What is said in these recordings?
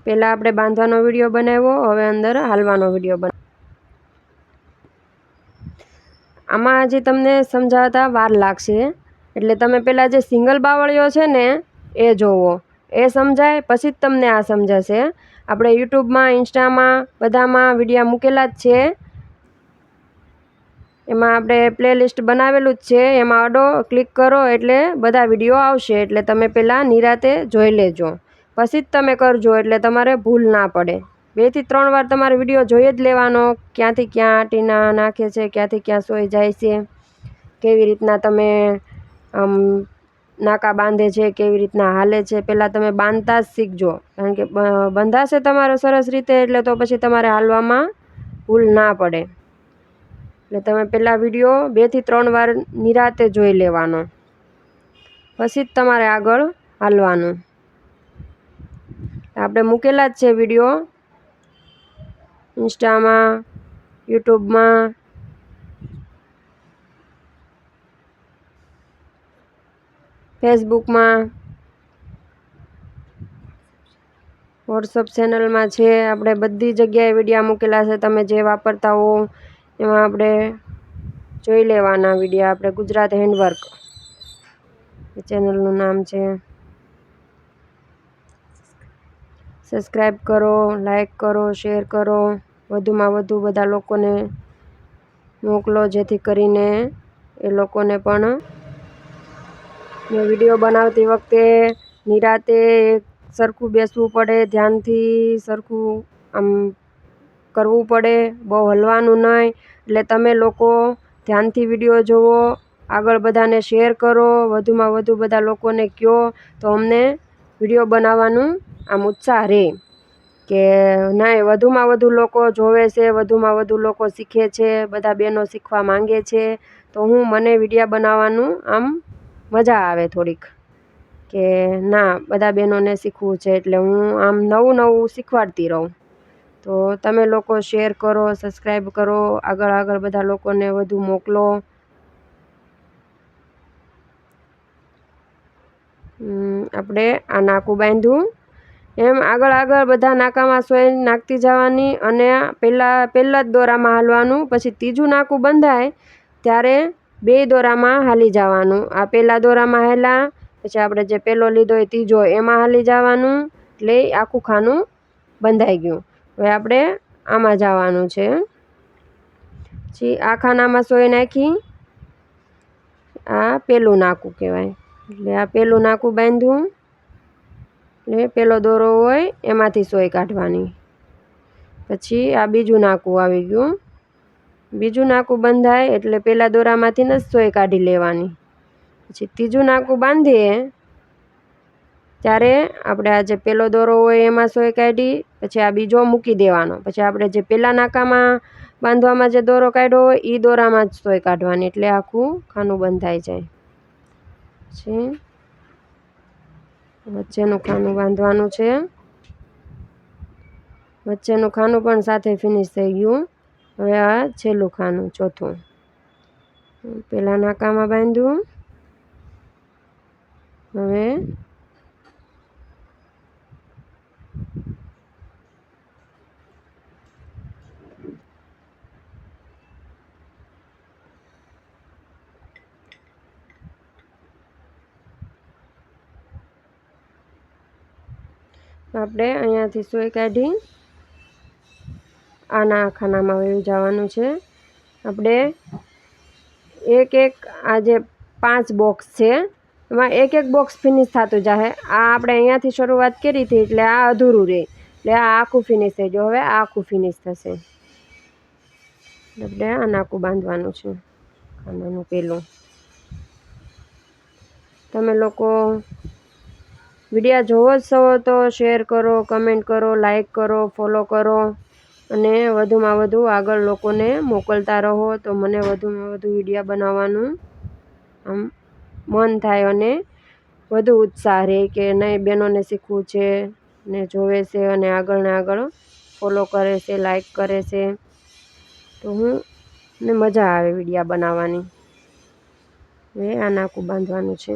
પહેલાં આપણે બાંધવાનો વિડીયો બનાવ્યો, હવે અંદર હાલવાનો વિડીયો બનાવ્યો. આમાં હજી તમને સમજાવતા વાર લાગશે, એટલે તમે પહેલાં જે સિંગલ બાવળીઓ છે ને એ જોવો, એ સમજાય પછી જ તમને આ સમજાશે. આપણે યુટ્યુબમાં, ઇન્સ્ટામાં બધામાં વિડીયા મૂકેલા જ છે. એમાં આપણે પ્લેલિસ્ટ બનાવેલું જ છે, એમાં અડો ક્લિક કરો એટલે બધા વિડીયો આવશે. એટલે તમે પહેલાં નિરાતે જોઈ લેજો, પછી જ તમે કરજો, એટલે તમારે ભૂલ ના પડે. 2 થી 3 વાર તમારે વિડીયો જોઈ જ લેવાનો, ક્યાંથી ક્યાં આટીના નાખે છે, ક્યાંથી ક્યાં સોય જાય છે, કેવી રીતના તમે નાકા બાંધે છે, કેવી રીતના હાલે છે. પહેલાં તમે બાંધતા જ શીખજો, કારણ કે બંધાશે તમારે સરસ રીતે એટલે તો પછી તમારે હાલવામાં ભૂલ ના પડે. એટલે તમે પહેલાં વિડીયો 2 થી 3 વાર નિરાતે જોઈ લેવાનો, પછી જ તમારે આગળ હાલવાનું. આપણે મૂકેલા જ છે વિડીયો ઇન્સ્ટામાં, યુટ્યુબમાં, ફેસબુકમાં, વોટ્સઅપ ચેનલમાં છે. આપણે બધી જગ્યાએ વિડીયા મૂકેલા છે. તમે જે વાપરતા હો એમાં આપણે જોઈ લેવાના વિડીયા. આપણે ગુજરાત હેન્ડવર્ક ચેનલનું નામ છે. સબસ્ક્રાઈબ કરો, લાઈક કરો, શેર કરો, વધુમાં વધુ બધા લોકોને મોકલો, જેથી કરીને એ લોકોને પણ વિડીયો બનાવતી વખતે નિરાતે સરખું બેસવું પડે, ધ્યાનથી સરખું આમ કરવું પડે, બહુ હલવાનું નહીં. એટલે તમે લોકો ધ્યાનથી વિડીયો જુઓ, આગળ બધાને શેર કરો, વધુમાં વધુ બધા લોકોને કહો, તો અમને વિડીયો બનાવવાનું આમ ઉત્સાહ રહે કે નહીં, વધુમાં વધુ લોકો જોવે છે, વધુમાં વધુ લોકો શીખે છે, બધા બહેનો શીખવા માંગે છે. તો મને વિડીયા બનાવવાનું આમ મજા આવે થોડીક, કે ના બધા બહેનોને શીખવું છે, એટલે હું આમ નવું નવું શીખવાડતી રહું. તો તમે લોકો શેર કરો, સબસ્ક્રાઈબ કરો, આગળ આગળ બધા લોકોને વધુ મોકલો. આપણે આ નાકું બાંધ્યું, એમ આગળ આગળ બધા નાકામાં સોય નાખતી જવાની, અને પહેલાં જ દોરામાં હાલવાનું. પછી ત્રીજું નાકું બંધાય ત્યારે 2 દોરામાં હાલી જવાનું. આ પહેલાં દોરામાં હાલ્યા, પછી આપણે જે પહેલો લીધો એ ત્રીજો એમાં હાલી જવાનું, એટલે આખું ખાનું બંધાઈ ગયું. હવે આપણે આમાં જવાનું છે. પછી આ ખાનામાં સોય નાખી, આ પહેલું નાકું કહેવાય. એટલે આ પહેલું નાકું બાંધ્યું, એટલે પહેલો દોરો હોય એમાંથી સોય કાઢવાની. પછી આ બીજું નાકું આવી ગયું. બીજું નાકું બંધાય એટલે પહેલાં દોરામાંથી જ સોય કાઢી લેવાની. પછી ત્રીજું નાકું બાંધીએ ત્યારે આપણે આ જે પહેલો દોરો હોય એમાં સોય કાઢી, પછી આ બીજો મૂકી દેવાનો. પછી આપણે જે પહેલાં નાકામાં બાંધવામાં જે દોરો કાઢ્યો હોય એ દોરામાં જ સોય કાઢવાની, એટલે આખું ખાનું બંધાઈ જાય. પછી વચ્ચેનું ખાનું બાંધવાનું છે. વચ્ચેનું ખાનું પણ સાથે ફિનિશ થઈ ગયું. હવે આ છેલ્લું ખાનું, ચોથું. પહેલાં નાકામાં બાંધ્યું, હવે આપણે અહીંયાથી સોય કાઢી આના ખાનામાં વયું જવાનું છે. આપણે એક આ જે 5 બોક્સ છે એમાં એક બોક્સ ફિનિશ થતું જાય. આ આપણે અહીંયાથી શરૂઆત કરી હતી એટલે આ અધૂરું રહે, એટલે આ આખું ફિનિશ થઈ ગયું. હવે આ આખું ફિનિશ થશે. આપણે આ નાકું બાંધવાનું છે ખાનાનું પહેલું. તમે લોકો વિડીયા જોવો જ છો તો શેર કરો, કમેન્ટ કરો, લાઈક કરો, ફોલો કરો, અને વધુમાં વધુ આગળ લોકોને મોકલતા રહો, તો મને વધુમાં વધુ વિડીયા બનાવવાનું આમ મન થાય, અને વધુ ઉત્સાહ રહે કે નહીં બહેનોને શીખવું છે ને જોવે છે, અને આગળ ને આગળ ફોલો કરે છે, લાઈક કરે છે. તો ને મજા આવે વિડીયા બનાવવાની. હવે આ નાકું બાંધવાનું છે.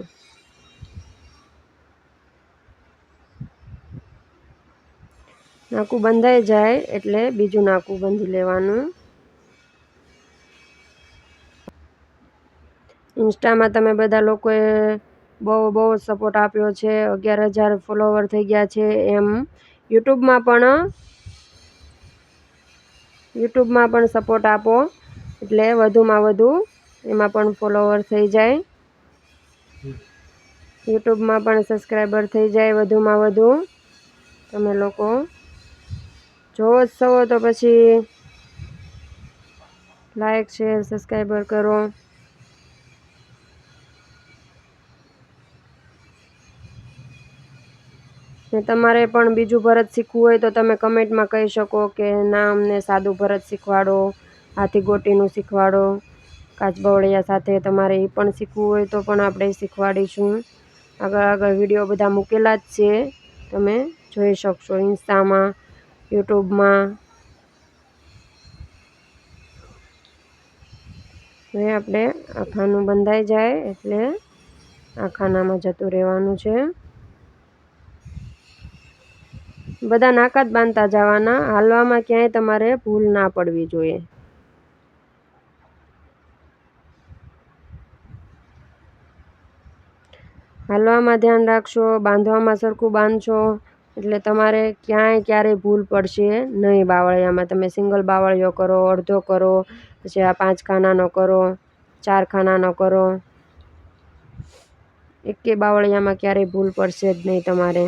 નાકું બંધાઈ જાય એટલે બીજું નાકું બાંધી લેવાનું. ઇન્સ્ટામાં તમે બધા લોકોએ બહુ સપોર્ટ આપ્યો છે, 11,000 ફોલોવર થઈ ગયા છે. એમ યુટ્યુબમાં પણ સપોર્ટ આપો એટલે વધુમાં વધુ એમાં પણ ફોલોવર થઈ જાય, યુટ્યુબમાં પણ સબસ્ક્રાઈબર થઈ જાય વધુમાં વધુ. તમે લોકો જોવો જ છો તો પછી લાઈક શેર સબસ્ક્રાઈબર કરો. ને તમારે પણ બીજું ભરત શીખવું હોય તો તમે કમેન્ટમાં કહી શકો કે ના અમને સાદું ભરત શીખવાડો, હાથી ગોટીનું શીખવાડો, કાચબવળિયા સાથે તમારે એ પણ શીખવું હોય તો પણ આપણે શીખવાડીશું. આગળ વિડીયો બધા મૂકેલા જ છે, તમે જોઈ શકશો ઇન્સ્ટામાં, યુટ્યુબમાં. હવે આપણે આ ખાનું બંધાઈ જાય એટલે આ ખાનામાં જતું રહેવાનું છે. બધા નાકા જ બાંધતા જવાના, હાલવામાં ક્યાંય તમારે ભૂલ ના પડવી જોઈએ. હાલવામાં ધ્યાન રાખશો, બાંધવામાં સરખું બાંધશો એટલે તમારે ક્યારેય ભૂલ પડશે નહીં. બાવળિયામાં તમે સિંગલ બાવળિયો કરો, અડધો કરો, પછી આ 5 ખાનાનો કરો, 4 ખાનાનો કરો, એકે બાવળિયામાં ક્યારેય ભૂલ પડશે જ નહીં તમારે.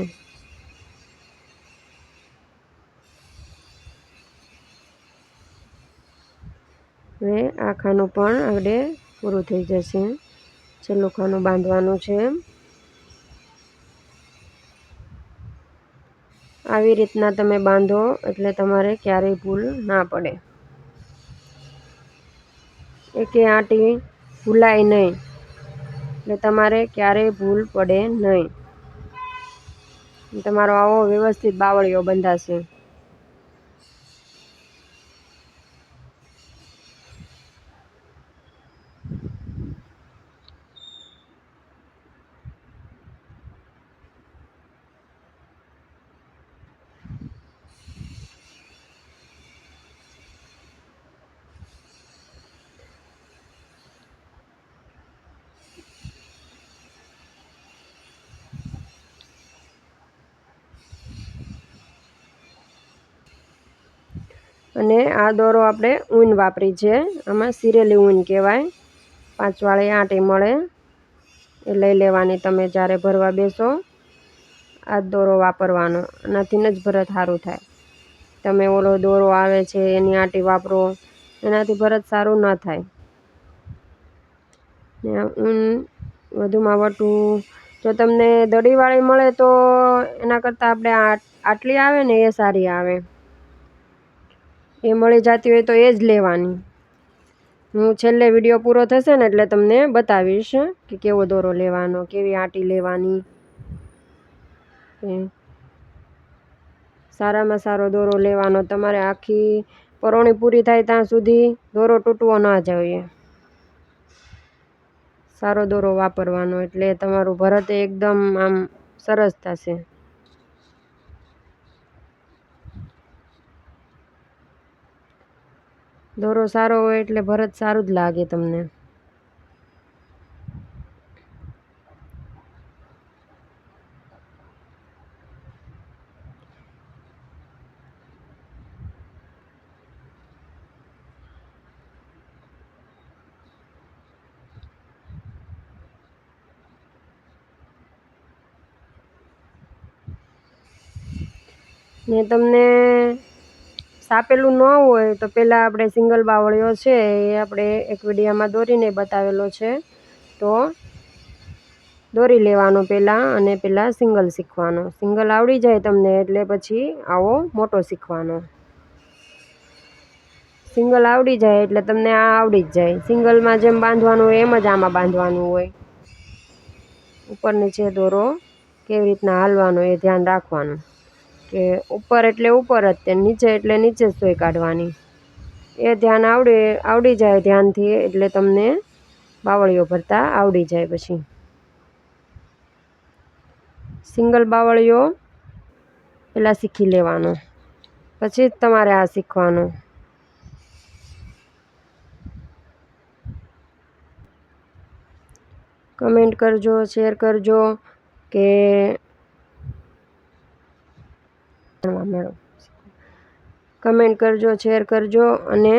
હવે આ ખાનું પણ આપણે પૂરું થઈ જશે, છેલ્લું ખાનું બાંધવાનું છે. આવી રીતના તમે બાંધો એટલે તમારે ક્યારેય ભૂલ ના પડે, એકે આંટી ભૂલાય નહીં એટલે તમારે ક્યારેય ભૂલ પડે નહીં. તમારો આવો વ્યવસ્થિત બાવળિયો બંધાશે. અને આ દોરો આપણે ઊન વાપરી છે, આમાં સિરેલી ઊન કહેવાય. 5 વાળી આંટી મળે એ લઈ લેવાની. તમે જ્યારે ભરવા બેસો આ દોરો વાપરવાનો, એનાથી જ ભરત સારું થાય. તમે ઓલો દોરો આવે છે એની આંટી વાપરો, એનાથી ભરત સારું ન થાય. ને ઊન વધુમાં વધુ જો તમને દડીવાળી મળે તો એના કરતાં આપણે આટલી આવે ને એ સારી આવે. એ મળી જતી હોય તો એ જ લેવાની. હું છેલ્લે વિડીયો પૂરો થશે ને એટલે તમને બતાવીશ કે કેવો દોરો લેવાનો, કેવી આંટી લેવાની. સારામાં સારો દોરો લેવાનો. તમારે આખી પરોણી પૂરી થાય ત્યાં સુધી દોરો તૂટવો ના જોઈએ. સારો દોરો વાપરવાનો એટલે તમારું ભરત એકદમ આમ સરસ થશે. દોરો સારો હોય એટલે ભરત સારું જ લાગે તમને. ને તમને સાપેલું ન હોય તો પહેલાં આપણે સિંગલ બાવળિયો છે એ આપણે એક વિડીયામાં દોરીને બતાવેલો છે, તો દોરી લેવાનું પહેલાં અને પહેલાં સિંગલ શીખવાનું. સિંગલ આવડી જાય તમને એટલે પછી આવો મોટો શીખવાનો. સિંગલ આવડી જાય એટલે તમને આ આવડી જ જાય. સિંગલમાં જેમ બાંધવાનું હોય એમ જ આમાં બાંધવાનું હોય. ઉપર નીચે દોરો કેવી રીતના હાલવાનો એ ધ્યાન રાખવાનું કે ઉપર એટલે ઉપર જ તે, નીચે એટલે નીચે જ સોય કાઢવાની. એ ધ્યાન આવડી જાય ધ્યાનથી એટલે તમને બાવળીઓ ભરતા આવડી જાય. પછી સિંગલ બાવળીઓ પહેલાં શીખી લેવાનો. પછી જ તમારે આ શીખવાનું. કમેન્ટ કરજો, શેર કરજો કે કમેન્ટ કરજો, શેર કરજો અને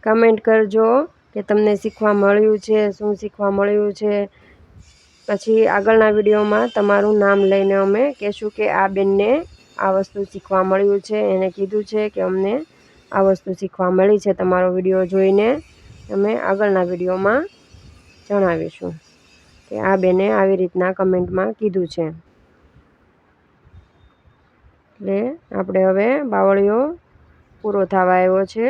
કમેન્ટ કરજો કે તમને શીખવા મળ્યું છે, શું શીખવા મળ્યું છે. પછી આગળના વિડીયોમાં તમારું નામ લઈને અમે કહેશું કે આ બેનને આ વસ્તુ શીખવા મળ્યું છે, એને કીધું છે કે અમને આ વસ્તુ શીખવા મળી છે. તમારો વિડીયો જોઈને અમે આગળના વિડીયોમાં જણાવીશું કે આ બેને આવી રીતના કમેન્ટમાં કીધું છે. એટલે આપણે હવે બાવળિયો પૂરો થવા આવ્યો છે.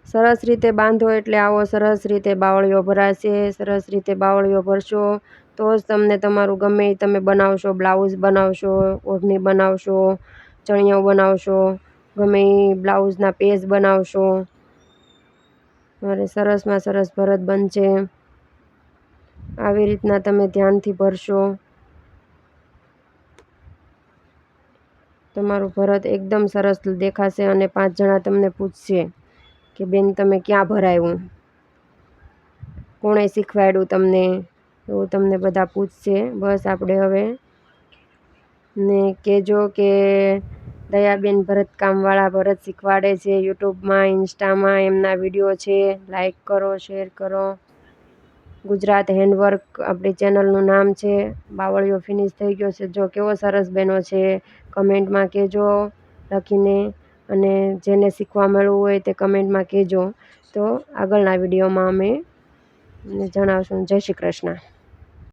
સરસ રીતે બાંધો એટલે આવો સરસ રીતે બાવળિયો ભરાશે. સરસ રીતે બાવળિયો ભરશો તો જ તમને તમારું ગમે એ તમે બનાવશો, બ્લાઉઝ બનાવશો, ઓઢણી બનાવશો, ચણિયો બનાવશો, ગમે એ બ્લાઉઝના પેચ બનાવશો, તમારે સરસમાં સરસ ભરત બનશે. આવી રીતના તમે ધ્યાનથી ભરશો, તમારું ભરત એકદમ સરસ દેખાશે. અને 5 જણા તમને પૂછશે કે બેન તમે ક્યાં ભરાયું, કોણે શીખવાડ્યું તમને, એવું તમને બધા પૂછશે. બસ આપણે હવે ને કહેજો કે દયાબેન ભરતકામવાળા ભરત શીખવાડે છે. યુટ્યુબમાં, ઇન્સ્ટામાં એમના વિડીયો છે. લાઈક કરો, શેર કરો. ગુજરાત હેન્ડવર્ક આપણી ચેનલનું નામ છે. બાવળિયો ફિનિશ થઈ ગયો છે. જો કેવો સરસ બન્યો છે, કમેન્ટમાં કહેજો લખીને. અને જેને શીખવા મળવું હોય તે કમેન્ટમાં કહેજો, તો આગળના વિડીયોમાં અમે જણાવશું. જય શ્રી કૃષ્ણ.